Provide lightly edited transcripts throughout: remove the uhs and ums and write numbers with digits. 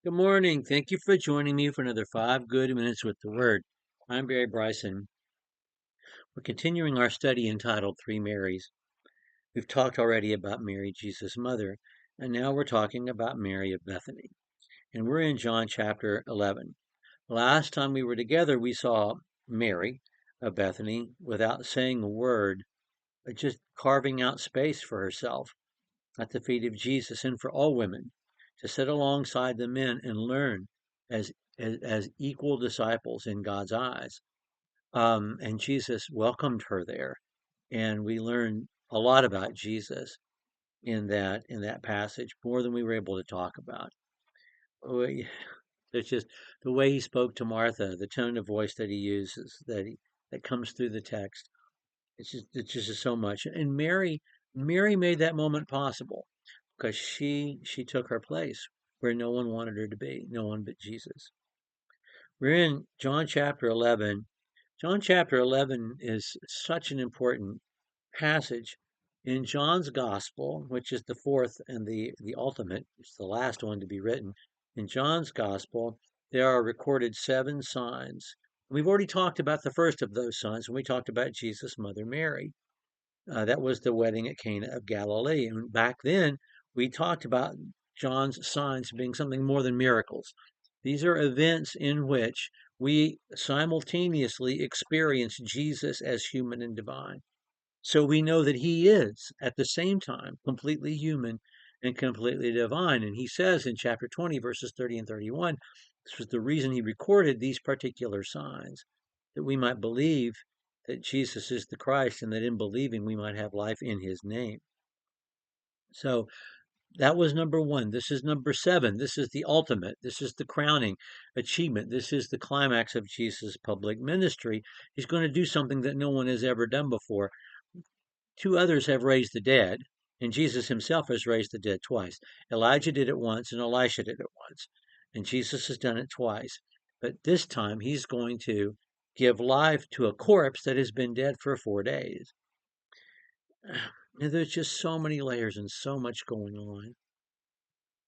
Good morning. Thank you for joining me for another 5 good minutes with the Word. I'm Barry Bryson. We're continuing our study entitled Three Marys. We've talked already about Mary, Jesus' mother, and now we're talking about Mary of Bethany. And we're in John chapter 11. Last time we were together, we saw Mary of Bethany, without saying a word, but just carving out space for herself at the feet of Jesus and for all women to sit alongside the men and learn as as equal disciples in God's eyes. And Jesus welcomed her there, and we learned a lot about Jesus in that passage, more than we were able to talk about. It's just the way he spoke to Martha, the tone of voice that he uses, that comes through the text. It's just so much. And Mary made that moment possible because she took her place where no one wanted her to be, no one but Jesus. We're in John chapter 11. John chapter 11 is such an important passage in John's gospel, which is the fourth and the ultimate. It's the last one to be written. In John's gospel, there are recorded 7 signs. We've already talked about the first of those signs when we talked about Jesus' mother Mary. That was the wedding at Cana of Galilee. And back then, we talked about John's signs being something more than miracles. These are events in which we simultaneously experience Jesus as human and divine. So we know that he is at the same time completely human and completely divine. And he says in chapter 20, verses 30 and 31, this was the reason he recorded these particular signs, that we might believe that Jesus is the Christ, and that in believing we might have life in his name. So that was number one. This is number 7. This is the ultimate. This is the crowning achievement. This is the climax of Jesus' public ministry. He's going to do something that no one has ever done before. 2 others have raised the dead, and Jesus himself has raised the dead twice. Elijah did it once, and Elisha did it once. And Jesus has done it twice. But this time he's going to give life to a corpse that has been dead for 4 days. And there's just so many layers and so much going on.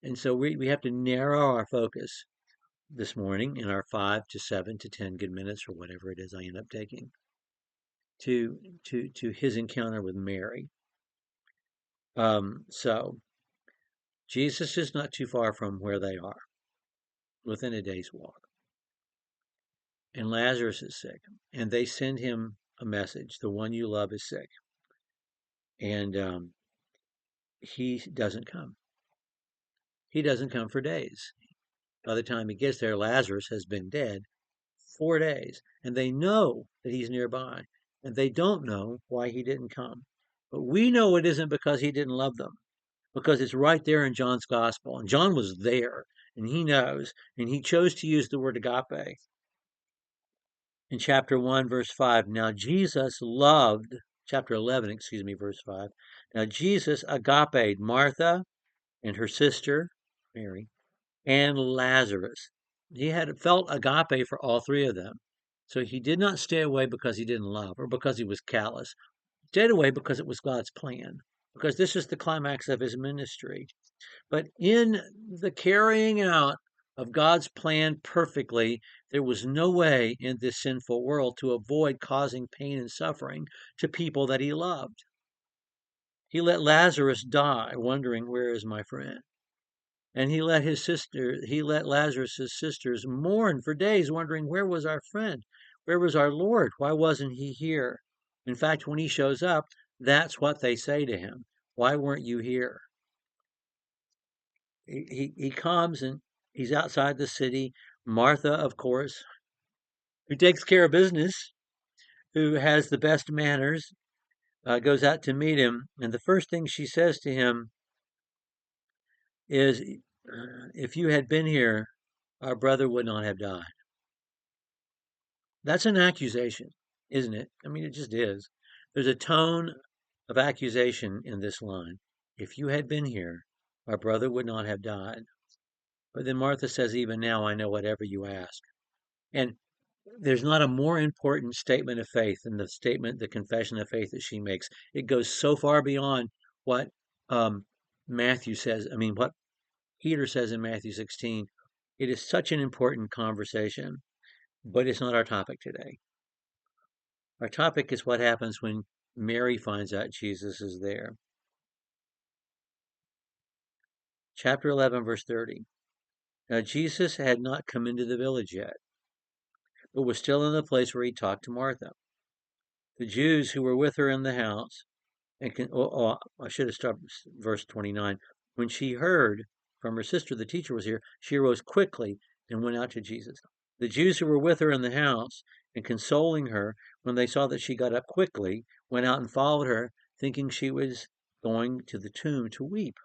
And so we have to narrow our focus this morning in our 5 to 7 to 10 good minutes, or whatever it is I end up taking, to his encounter with Mary. So Jesus is not too far from where they are, within a day's walk. And Lazarus is sick, and they send him a message: the one you love is sick. And he doesn't come. He doesn't come for days. By the time he gets there, Lazarus has been dead 4 days, and they know that he's nearby, and they don't know why he didn't come. But we know it isn't because he didn't love them, because it's right there in John's gospel. And John was there, and he knows, and he chose to use the word agape in chapter 1, verse 5. Now Jesus loved, chapter 11, excuse me, verse 5. Now Jesus agape Martha and her sister, Mary, and Lazarus. He had felt agape for all 3 of them. So he did not stay away because he didn't love or because he was callous. He stayed away because it was God's plan, because this is the climax of his ministry. But in the carrying out of God's plan perfectly, there was no way in this sinful world to avoid causing pain and suffering to people that he loved. He let Lazarus die, wondering, where is my friend? And he let Lazarus's sisters mourn for days, wondering, where was our friend? Where was our Lord? Why wasn't he here? In fact, when he shows up, that's what they say to him. Why weren't you here? He comes, and he's outside the city. Martha, of course, who takes care of business, who has the best manners, goes out to meet him. And the first thing she says to him is, if you had been here, our brother would not have died. That's an accusation, isn't it? I mean, it just is. There's a tone of accusation in this line. If you had been here, our brother would not have died. But then Martha says, even now I know whatever you ask. And there's not a more important statement of faith than the confession of faith that she makes. It goes so far beyond what Matthew says. I mean, what Peter says in Matthew 16, It is such an important conversation, but it's not our topic today. Our topic is what happens when Mary finds out Jesus is there. Chapter 11, verse 30. Now Jesus had not come into the village yet, but was still in the place where he talked to Martha. The Jews who were with her in the house, I should have stopped verse 29. When she heard from her sister the teacher was here, she arose quickly and went out to Jesus. The Jews who were with her in the house and consoling her, when they saw that she got up quickly, went out and followed her, thinking she was going to the tomb to weep.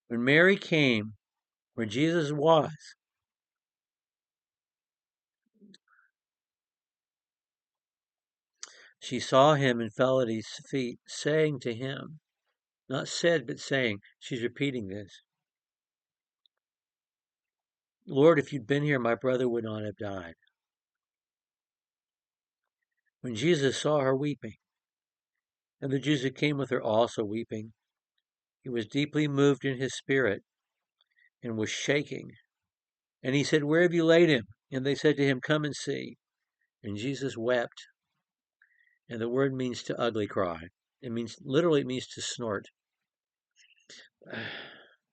When Mary came where Jesus was, she saw him and fell at his feet, saying to him, not said, but saying, she's repeating this, Lord, if you'd been here, my brother would not have died. When Jesus saw her weeping, and the Jews who came with her also weeping, he was deeply moved in his spirit and was shaking. And he said, where have you laid him? And they said to him, come and see. And Jesus wept. And the word means to ugly cry. Literally it means to snort.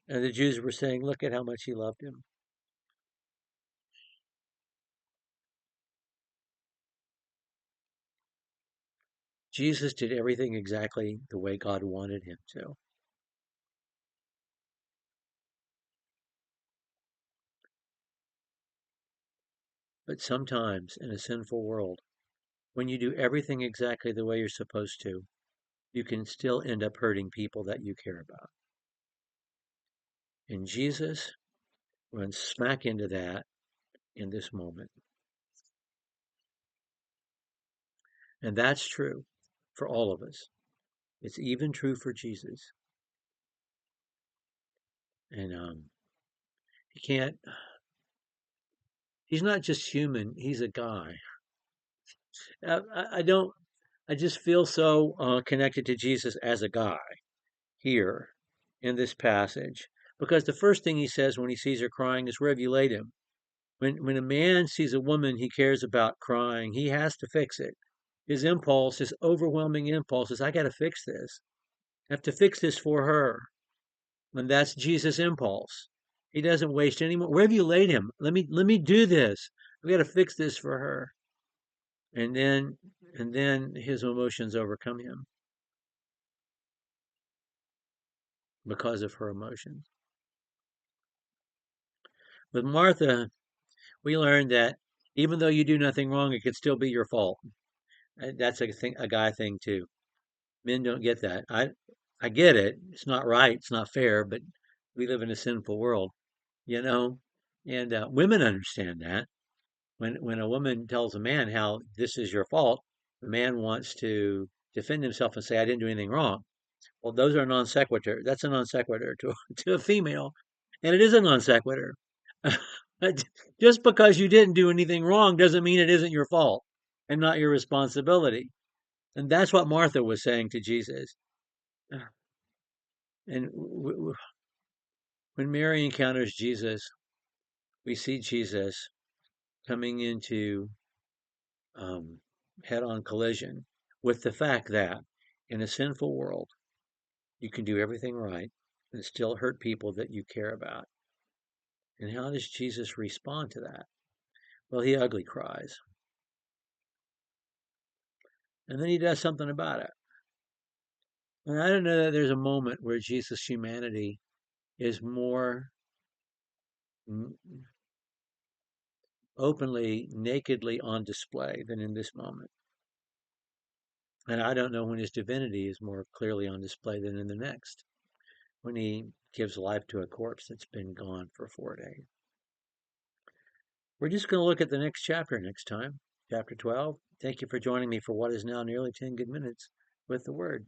And the Jews were saying, look at how much he loved him. Jesus did everything exactly the way God wanted him to. But sometimes in a sinful world, when you do everything exactly the way you're supposed to, you can still end up hurting people that you care about. And Jesus runs smack into that in this moment. And that's true for all of us. It's even true for Jesus. And he's not just human, he's a guy. I just feel so connected to Jesus as a guy here in this passage. Because the first thing he says when he sees her crying is, where have you laid him? When a man sees a woman he cares about crying, he has to fix it. His impulse, his overwhelming impulse is, I got to fix this. I have to fix this for her. And that's Jesus' impulse. He doesn't waste any more. Where have you laid him? Let me do this. We got to fix this for her. And then his emotions overcome him because of her emotions. With Martha, we learned that even though you do nothing wrong, it could still be your fault. That's a guy thing too. Men don't get that. I get it. It's not right. It's not fair. But we live in a sinful world, you know. And women understand that. When a woman tells a man how this is your fault, the man wants to defend himself and say, I didn't do anything wrong. Well, those are non sequitur. That's a non sequitur to to a female, and it is a non sequitur. Just because you didn't do anything wrong doesn't mean it isn't your fault and not your responsibility. And that's what Martha was saying to Jesus. And when Mary encounters Jesus, we see Jesus coming into um, head-on collision with the fact that in a sinful world, you can do everything right and still hurt people that you care about. And how does Jesus respond to that? Well, he ugly cries. And then he does something about it. And I don't know that there's a moment where Jesus' humanity is more openly, nakedly on display than in this moment. And I don't know when his divinity is more clearly on display than in the next, when he gives life to a corpse that's been gone for 4 days. We're just going to look at the next chapter next time, chapter 12. Thank you for joining me for what is now nearly 10 good minutes with the Word.